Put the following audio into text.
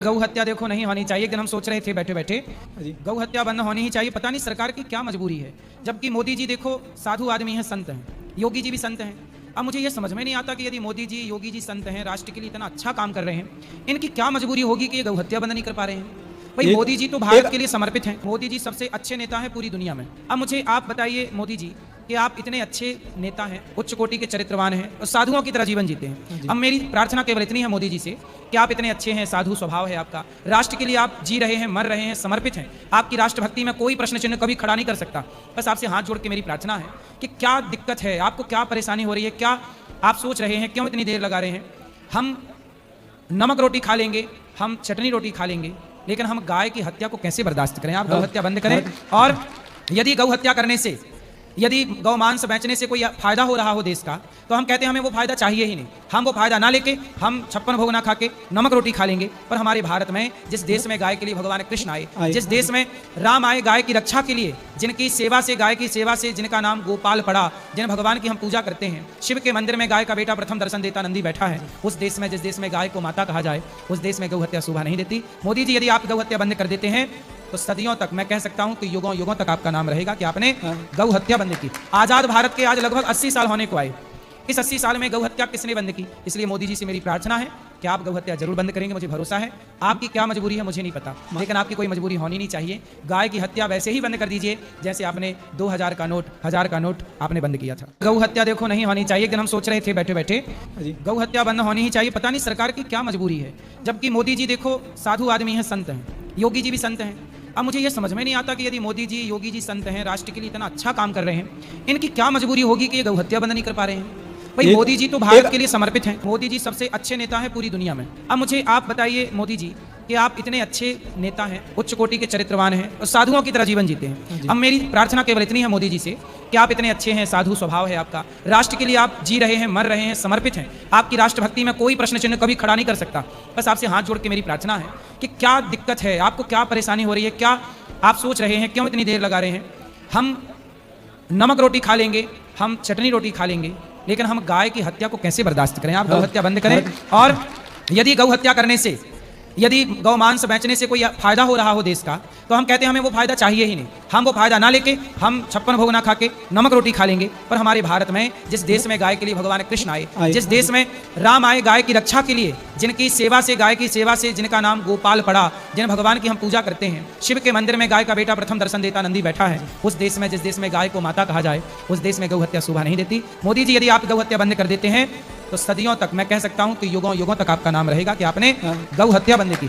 गौ हत्या देखो नहीं होनी चाहिए। एक दिन हम सोच रहे थे बैठे बैठे गौ हत्या बंद होनी ही चाहिए। पता नहीं सरकार की क्या मजबूरी है, जबकि मोदी जी देखो साधु आदमी हैं, संत हैं, योगी जी भी संत हैं। अब मुझे ये समझ में नहीं आता कि यदि मोदी जी योगी जी संत हैं, राष्ट्र के लिए इतना अच्छा काम कर रहे हैं, इनकी क्या मजबूरी होगी कि ये गौ हत्या बंद नहीं कर पा रहे हैं। भाई मोदी जी तो भारत के लिए समर्पित हैं, मोदी जी सबसे अच्छे नेता हैं पूरी दुनिया में। अब मुझे आप बताइए मोदी जी कि आप इतने अच्छे नेता हैं, उच्च कोटि के चरित्रवान हैं और साधुओं की तरह जीवन जीते हैं। अब मेरी प्रार्थना केवल इतनी है मोदी जी से कि आप इतने अच्छे हैं, साधु स्वभाव है आपका, राष्ट्र के लिए आप जी रहे हैं, मर रहे हैं, समर्पित हैं, आपकी राष्ट्रभक्ति में कोई प्रश्न चिन्ह कभी खड़ा नहीं कर सकता। बस आपसे हाथ जोड़ के मेरी प्रार्थना है कि क्या दिक्कत है, आपको क्या परेशानी हो रही है, क्या आप सोच रहे हैं, क्यों इतनी देर लगा रहे हैं। हम नमक रोटी खा लेंगे, हम चटनी रोटी खा लेंगे, लेकिन हम गाय की हत्या को कैसे बर्दाश्त करें। आप गौ हत्या बंद करें। और यदि गौ हत्या करने से, यदि गौ मांस बेचने से कोई फायदा हो रहा हो देश का, तो हम कहते हैं हमें वो फायदा चाहिए ही नहीं। हम वो फायदा ना लेके हम 56 भोग ना खा के नमक रोटी खा लेंगे। पर हमारे भारत में, जिस देश में गाय के लिए भगवान कृष्ण आए, जिस देश में राम आए गाय की रक्षा के लिए, जिनकी सेवा से, गाय की सेवा से जिनका नाम गोपाल पड़ा, जिन भगवान की हम पूजा करते हैं, शिव के मंदिर में गाय का बेटा प्रथम दर्शन देता नंदी बैठा है, उस देश में, जिस देश में गाय को माता कहा जाए, उस देश में गौ हत्या शोभा नहीं देती। मोदी जी यदि आप गौ हत्या बंद कर देते हैं तो सदियों तक, मैं कह सकता हूं कि युगों युगों तक आपका नाम रहेगा कि आपने गौ हत्या बंद की। आजाद भारत के आज लगभग 80 साल होने को आए। इस 80 साल में गौ हत्या किसने बंद की? इसलिए मोदी जी से मेरी प्रार्थना है कि आप गौ हत्या जरूर बंद करेंगे। मुझे भरोसा है। आपकी क्या मजबूरी है मुझे नहीं पता, लेकिन आपकी कोई मजबूरी होनी नहीं चाहिए। गाय की हत्या वैसे ही बंद कर दीजिए जैसे आपने 2000 का नोट, 1000 का नोट आपने बंद किया था। गौ हत्या देखो नहीं होनी चाहिए। एक दिन हम सोच रहे थे बैठे बैठे गौ हत्या बंद होनी ही चाहिए। पता नहीं सरकार की क्या मजबूरी है, जबकि मोदी जी देखो साधु आदमी हैं, संत हैं, योगी जी भी संत हैं। अब मुझे ये समझ में नहीं आता कि यदि मोदी जी योगी जी संत हैं, राष्ट्र के लिए इतना अच्छा काम कर रहे हैं, इनकी क्या मजबूरी होगी कि ये गौ हत्या बंद नहीं कर पा रहे हैं। भाई मोदी जी तो भारत के लिए समर्पित हैं, मोदी जी सबसे अच्छे नेता हैं पूरी दुनिया में। अब मुझे आप बताइए मोदी जी कि आप इतने अच्छे नेता हैं, उच्च कोटि के चरित्रवान हैं और साधुओं की तरह जीवन जीते हैं। अब मेरी प्रार्थना केवल इतनी है मोदी जी से कि आप इतने अच्छे हैं, साधु स्वभाव है आपका, राष्ट्र के लिए आप जी रहे हैं, मर रहे हैं, समर्पित हैं, आपकी राष्ट्रभक्ति में कोई प्रश्न चिन्ह कभी खड़ा नहीं कर सकता। बस आपसे हाथ जोड़ के मेरी प्रार्थना है कि क्या दिक्कत है, आपको क्या परेशानी हो रही है, क्या आप सोच रहे हैं, क्यों इतनी देर लगा रहे हैं। हम नमक रोटी खा लेंगे, हम चटनी रोटी खा लेंगे, लेकिन हम गाय की हत्या को कैसे बर्दाश्त करें। आप गौ हत्या बंद करें। और यदि गौ हत्या करने से, यदि गौ मांस बेचने से कोई फायदा हो रहा हो देश का, तो हम कहते हैं हमें वो फायदा चाहिए ही नहीं। हम वो फायदा ना लेके हम 56 भोग ना खा के नमक रोटी खा लेंगे। पर हमारे भारत में, जिस देश में गाय के लिए भगवान कृष्ण आए, जिस देश में राम आए गाय की रक्षा के लिए, जिनकी सेवा से, गाय की सेवा से जिनका नाम गोपाल पड़ा, जिन भगवान की हम पूजा करते हैं, शिव के मंदिर में गाय का बेटा प्रथम दर्शन देता नंदी बैठा है, उस देश में, जिस देश में गाय को माता कहा जाए, उस देश में गौ हत्या शोभा नहीं देती। मोदी जी यदि आप गौ हत्या बंद कर देते हैं तो सदियों तक, मैं कह सकता हूं कि युगों युगों तक आपका नाम रहेगा कि आपने गौ हत्या बंद की।